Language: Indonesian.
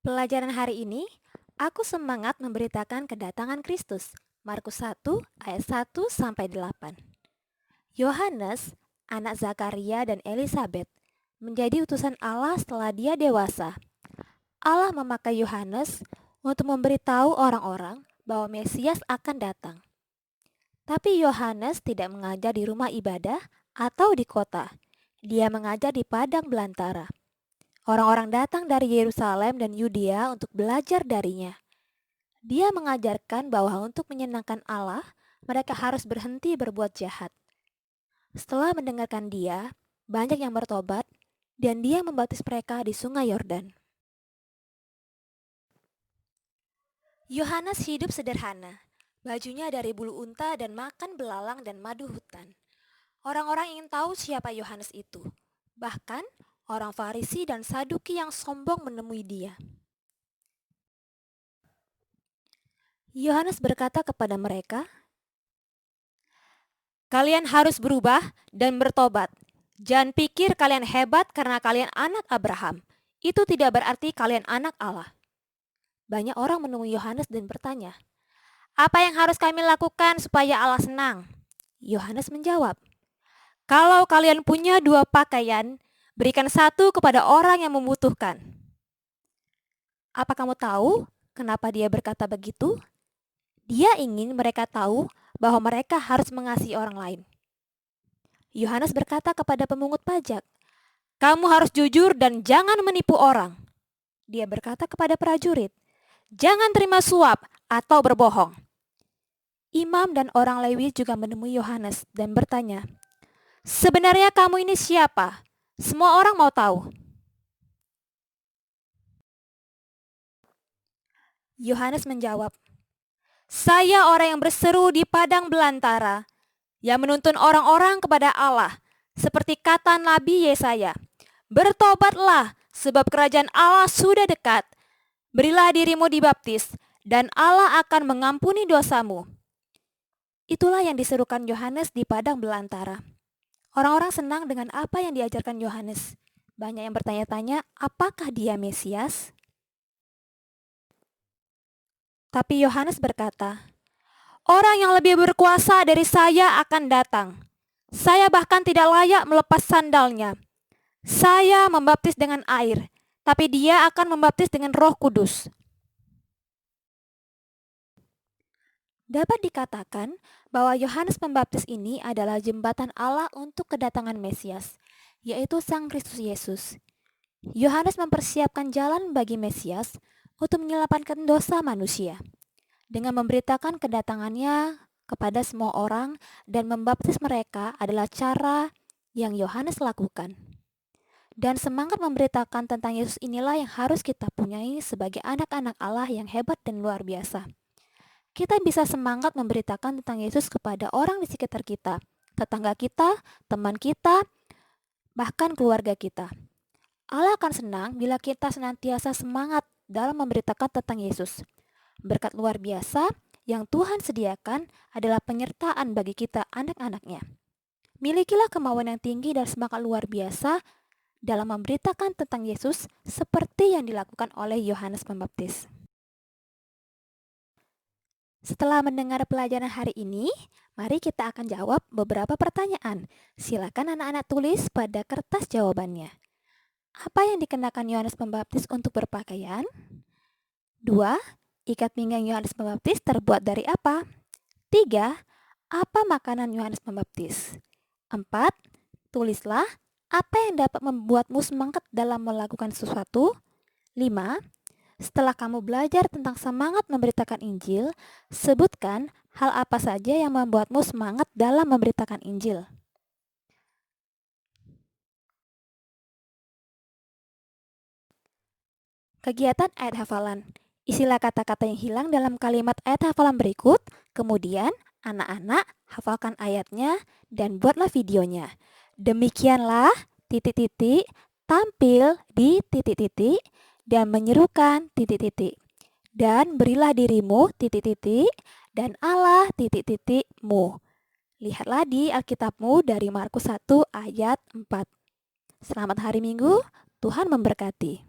Pelajaran hari ini, aku semangat memberitakan kedatangan Kristus. Markus 1 ayat 1 sampai 8. Yohanes, anak Zakaria dan Elisabet, menjadi utusan Allah setelah dia dewasa. Allah memakai Yohanes untuk memberitahu orang-orang bahwa Mesias akan datang. Tapi Yohanes tidak mengajar di rumah ibadah atau di kota. Dia mengajar di padang belantara. Orang-orang datang dari Yerusalem dan Yudea untuk belajar darinya. Dia mengajarkan bahwa untuk menyenangkan Allah, mereka harus berhenti berbuat jahat. Setelah mendengarkan dia, banyak yang bertobat, dan dia membaptis mereka di sungai Yordan. Yohanes hidup sederhana. Bajunya dari bulu unta dan makan belalang dan madu hutan. Orang-orang ingin tahu siapa Yohanes itu. Bahkan, orang Farisi dan Saduki yang sombong menemui dia. Yohanes berkata kepada mereka, "Kalian harus berubah dan bertobat. Jangan pikir kalian hebat karena kalian anak Abraham. Itu tidak berarti kalian anak Allah." Banyak orang menemui Yohanes dan bertanya, "Apa yang harus kami lakukan supaya Allah senang?" Yohanes menjawab, "Kalau kalian punya 2 pakaian, berikan 1 kepada orang yang membutuhkan." Apa kamu tahu kenapa dia berkata begitu? Dia ingin mereka tahu bahwa mereka harus mengasihi orang lain. Yohanes berkata kepada pemungut pajak, "Kamu harus jujur dan jangan menipu orang." Dia berkata kepada prajurit, "Jangan terima suap atau berbohong." Imam dan orang Lewi juga menemui Yohanes dan bertanya, "Sebenarnya kamu ini siapa? Semua orang mau tahu." Yohanes menjawab, "Saya orang yang berseru di padang belantara, yang menuntun orang-orang kepada Allah, seperti kata Nabi Yesaya. Bertobatlah, sebab kerajaan Allah sudah dekat. Berilah dirimu dibaptis, dan Allah akan mengampuni dosamu." Itulah yang diserukan Yohanes di padang belantara. Orang-orang senang dengan apa yang diajarkan Yohanes. Banyak yang bertanya-tanya, apakah dia Mesias? Tapi Yohanes berkata, "Orang yang lebih berkuasa dari saya akan datang. Saya bahkan tidak layak melepas sandalnya. Saya membaptis dengan air, tapi dia akan membaptis dengan Roh Kudus." Dapat dikatakan bahwa Yohanes Pembaptis ini adalah jembatan Allah untuk kedatangan Mesias, yaitu Sang Kristus Yesus. Yohanes mempersiapkan jalan bagi Mesias untuk menyelamatkan dosa manusia dengan memberitakan kedatangannya kepada semua orang dan membaptis mereka adalah cara yang Yohanes lakukan. Dan semangat memberitakan tentang Yesus inilah yang harus kita punyai sebagai anak-anak Allah yang hebat dan luar biasa. Kita bisa semangat memberitakan tentang Yesus kepada orang di sekitar kita, tetangga kita, teman kita, bahkan keluarga kita. Allah akan senang bila kita senantiasa semangat dalam memberitakan tentang Yesus. Berkat luar biasa yang Tuhan sediakan adalah penyertaan bagi kita anak-anaknya. Milikilah kemauan yang tinggi dan semangat luar biasa dalam memberitakan tentang Yesus seperti yang dilakukan oleh Yohanes Pembaptis. Setelah mendengar pelajaran hari ini, mari kita akan jawab beberapa pertanyaan. Silakan anak-anak tulis pada kertas jawabannya. Apa yang dikenakan Yohanes Pembaptis untuk berpakaian? 2. Ikat pinggang Yohanes Pembaptis terbuat dari apa? 3. Apa makanan Yohanes Pembaptis? 4. Tulislah apa yang dapat membuatmu semangat dalam melakukan sesuatu. 5. Setelah kamu belajar tentang semangat memberitakan Injil, sebutkan hal apa saja yang membuatmu semangat dalam memberitakan Injil. Kegiatan ayat hafalan. Isilah kata-kata yang hilang dalam kalimat ayat hafalan berikut, kemudian anak-anak hafalkan ayatnya dan buatlah videonya. Demikianlah titik-titik tampil di titik-titik dan menyerukan titik-titik. Dan berilah dirimu titik-titik dan Allah titik-titikmu. Lihatlah di Alkitabmu dari Markus 1 ayat 4. Selamat hari Minggu, Tuhan memberkati.